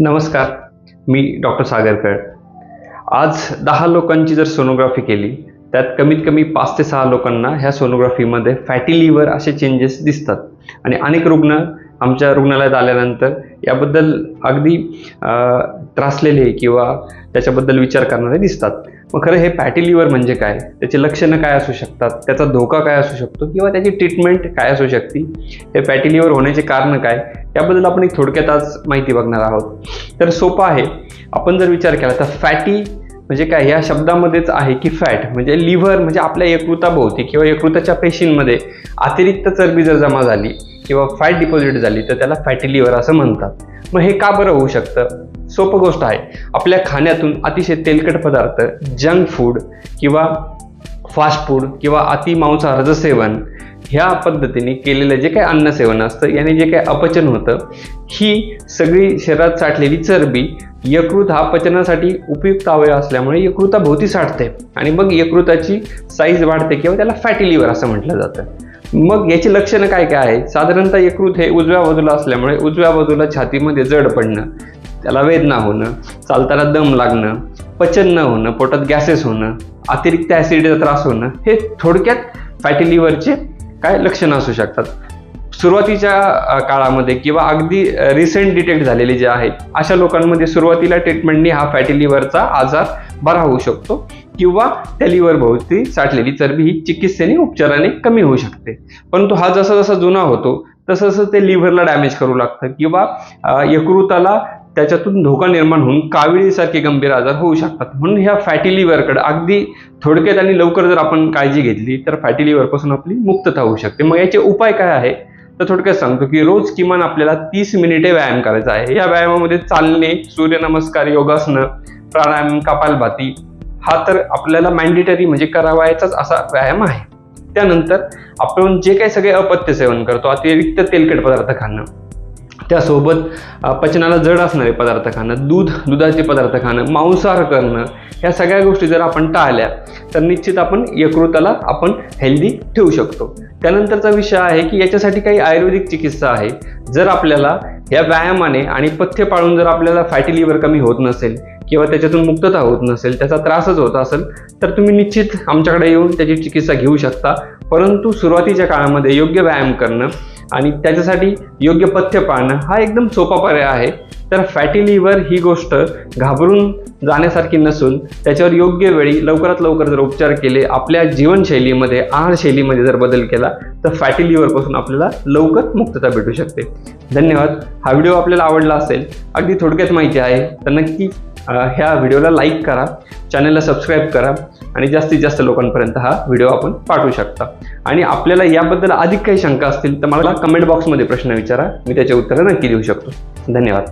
नमस्कार, मी डॉक्टर सागरकर. आज 10 लोकांची जर सोनोग्राफी केली, त्यात कमीत कमी 5 ते 6 लोकांना ह्या सोनोग्राफीमध्ये फॅटी लिव्हर असे चेंजेस दिसतात. आणि अनेक रुग्ण आमच्या रुग्णालयात आल्यानंतर याबद्दल अगदी त्रासलेले किंवा त्याच्याबद्दल विचार करणारे दिसतात. मग खरं हे फॅटी लिव्हर म्हणजे काय, त्याची लक्षणं काय असू शकतात, त्याचा धोका काय असू शकतो किंवा त्याची ट्रीटमेंट काय असू शकते, हे फॅटी लिव्हर होण्याचे कारण काय, याबद्दल आपण एक थोडक्यात आज माहिती बघणार आहोत. तर सोपं आहे. आपण जर विचार केला तर फॅटी म्हणजे काय, या शब्दामध्येच आहे की फॅट म्हणजे लिव्हर म्हणजे आपल्या यकृताभोवती किंवा यकृताच्या पेशींमध्ये अतिरिक्त चरबी जर जमा झाली किंवा फॅट डिपॉझिट झाली तर त्याला फॅटी लिव्हर असं म्हणतात. मग हे का बरं होऊ शकतं? सोपं गोष्ट आहे. आपल्या खाण्यातून अतिशय तेलकट पदार्थ, जंक फूड किंवा फास्ट फूड किंवा अति मांसाहाराचं सेवन, ह्या पद्धतीने केलेलं जे काही अन्न सेवन असतं याने जे काही अपचन होतं, ही सगळी शरीरात साठलेली चरबी यकृत हा पचनासाठी उपयुक्त अवयव असल्यामुळे यकृताभोवती साठते आणि मग यकृताची साईज वाढते किंवा त्याला फॅटी लिव्हर असं म्हटलं जातं. मग याची लक्षणं काय काय आहे? साधारणतः यकृत हे उजव्या बाजूला असल्यामुळे उजव्या बाजूला छातीमध्ये जड पडणं, त्याला वेदना होणं, चालताना दम लागणं, पचन न होणं, पोटात गॅसेस होणं, अतिरिक्त ॲसिडचा त्रास होणं, हे थोडक्यात फॅटी लिव्हरचे काय लक्षणं असू शकतात. सुरुवातीच्या काळामध्ये किंवा अगदी रिसेंट डिटेक्ट झालेले जे आहेत अशा लोकांमध्ये सुरुवातीला ट्रीटमेंटनी हा फॅटी लिव्हरचा आजार बरा होऊ शकतो किंवा त्या लिव्हरभोवती साठलेली चरबी ही चिकित्सेने उपचाराने कमी होऊ शकते. परंतु हा जसा जसा जुना होतो तसं तसं ते लिव्हरला डॅमेज करू लागतं किंवा यकृताला त्याच्यातून धोका निर्माण होऊन काविळीसारखे गंभीर आजार होऊ शकतात. म्हणून ह्या फॅटी लिव्हरकडे अगदी थोडक्यात आणि लवकर जर आपण काळजी घेतली तर फॅटी लिव्हरपासून आपली मुक्तता होऊ शकते. मग याचे उपाय काय आहे तर थोडक्यात सांगतो की रोज किमान आपल्याला 30 मिनिटे व्यायाम करायचा आहे. या व्यायामामध्ये चालणे, सूर्यनमस्कार, योगासनं, प्राणायाम, कपालभाती हा तर आपल्याला मॅन्डेटरी म्हणजे करावायचाच असा व्यायाम आहे. त्यानंतर आपण जे काही सगळे अपथ्य सेवन करतो, अतिरिक्त तेलकट पदार्थ खाणं, त्यासोबत पचनाला जड असणारे पदार्थ खाणं, दुधाचे पदार्थ खाणं, मांसाहार करणं, ह्या सगळ्या गोष्टी जर आपण टाळल्या तर निश्चित आपण यकृताला आपण हेल्दी ठेवू शकतो. त्यानंतरचा विषय आहे की याच्यासाठी काही आयुर्वेदिक चिकित्सा आहे. जर आपल्याला या व्यायामाने आणि पथ्य पाळून जर आपल्याला फॅटी लिव्हर कमी होत नसेल किंवा त्याच्यातून मुक्तता होत नसेल, त्याचा त्रासच होत असेल, तर तुम्ही निश्चित आमच्याकडे येऊन त्याची चिकित्सा घेऊ शकता. परंतु सुरुवातीच्या काळामध्ये योग्य व्यायाम करणं आणि त्याच्यासाठी योग्य पथ्य पाळणं हा एकदम सोपा पर्याय आहे. तर फॅटी लिव्हर ही गोष्ट घाबरून जाण्यासारखी नसून त्याच्यावर योग्य वेळी लवकरात लवकर जर उपचार केले, आपल्या जीवनशैलीमध्ये, आहारशैलीमध्ये जर बदल केला तर फॅटी लिव्हरपासून आपल्याला लवकर मुक्तता भेटू शकते. धन्यवाद. हा व्हिडिओ आपल्याला आवडला असेल, अगदी थोडक्यात माहिती आहे, तर नक्की ह्या व्हिडिओला लाईक करा, चॅनलला सबस्क्राईब करा आणि जास्तीत जास्त लोकांपर्यंत हा व्हिडिओ आपण पाठवू शकता. आणि आपल्याला याबद्दल अधिक काही शंका असतील तर मला कमेंट बॉक्समध्ये प्रश्न विचारा, मी त्याचे उत्तरं नक्की देऊ शकतो. धन्यवाद.